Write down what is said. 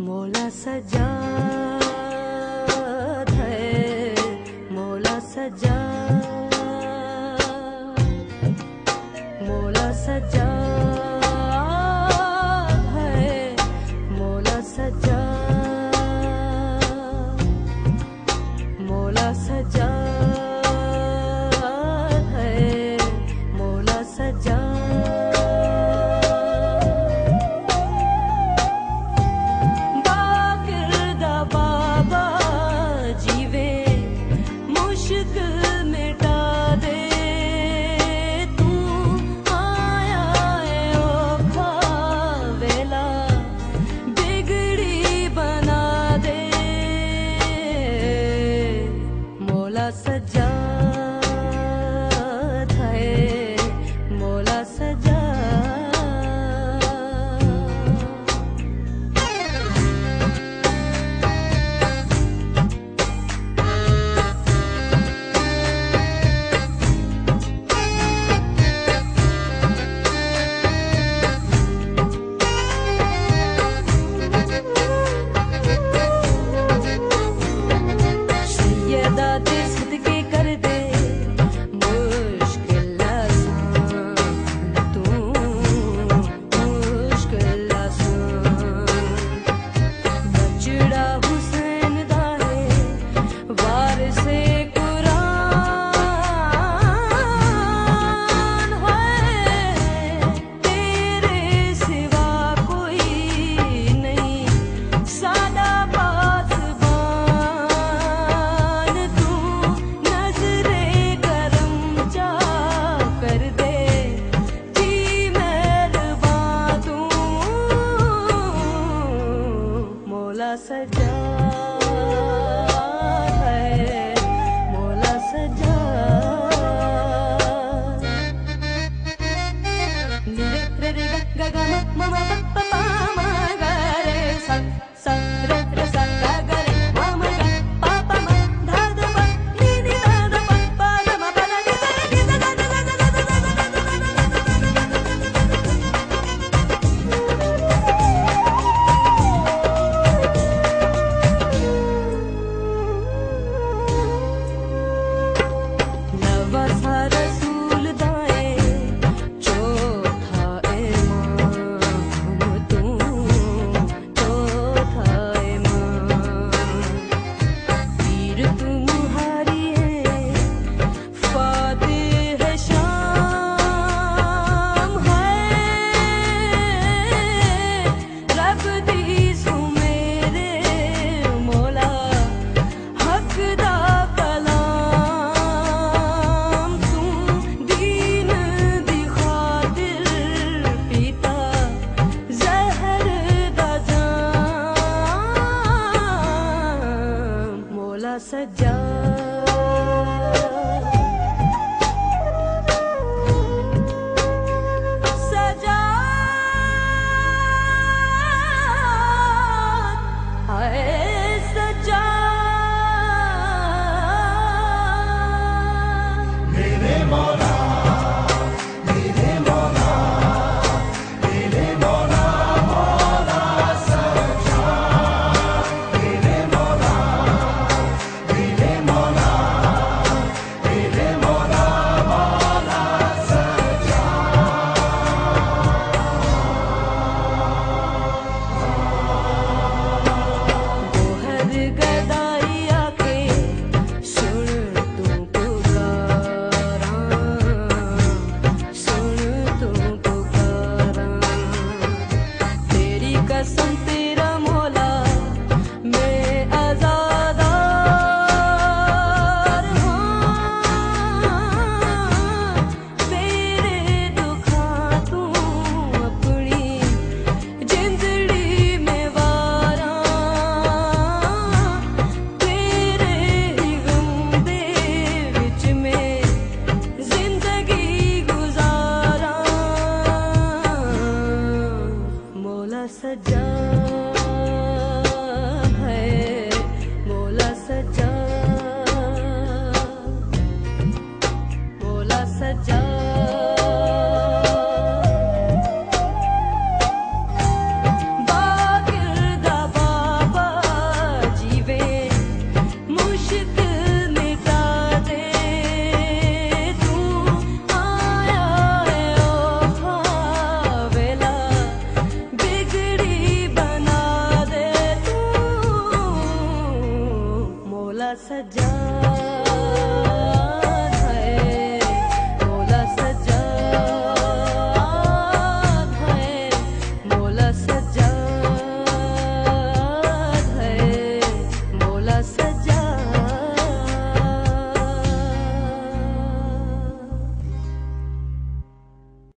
मौला सजाद है, मौला सजाद, मौला सजाद है, मौला सजाद, मौला सजाद है, मौला सजाद। सजाद है, मौला सजाद। सैयदा दे सदके कर दे मुश्किल आसान, तू मुश्किल आसान। बचड़ा हुसैन दा है वारिसे कुरान है, तेरे सिवा कोई नहीं सादा सजाद है, मौला सजाद। निरे रे रे ग ग म म प प प म ग रे सा सा रे रे सा ग ग रे म म ग प प म ध ध प नि नि ध ध प प ध म प ध नि ध नि ध ध ध ध रसूल दाए चौथा इमाम, तू चौथा इमाम। पीर तू मुहारी है, फातिह है शाम है, रब दी सू मेरे मौला हक दा सजाद, सजाद है, सजाद। मेरे मौला, मेरे मौला, मेरे मौला, मौला सजाद। मेरे मौला, मेरे मौला, मेरे मौला, मौला सजाद। गोहर गदाई आके सुन तू पुकारा, सुन तू पुकारा। तेरी कसम तेरा मौला मैं आज़ादार हूँ, तेरे दुखा तू अपनी जिंदड़ी में वारा, तेरे ही गम दे विच में जिंदगी गुजारा। मौला सजाद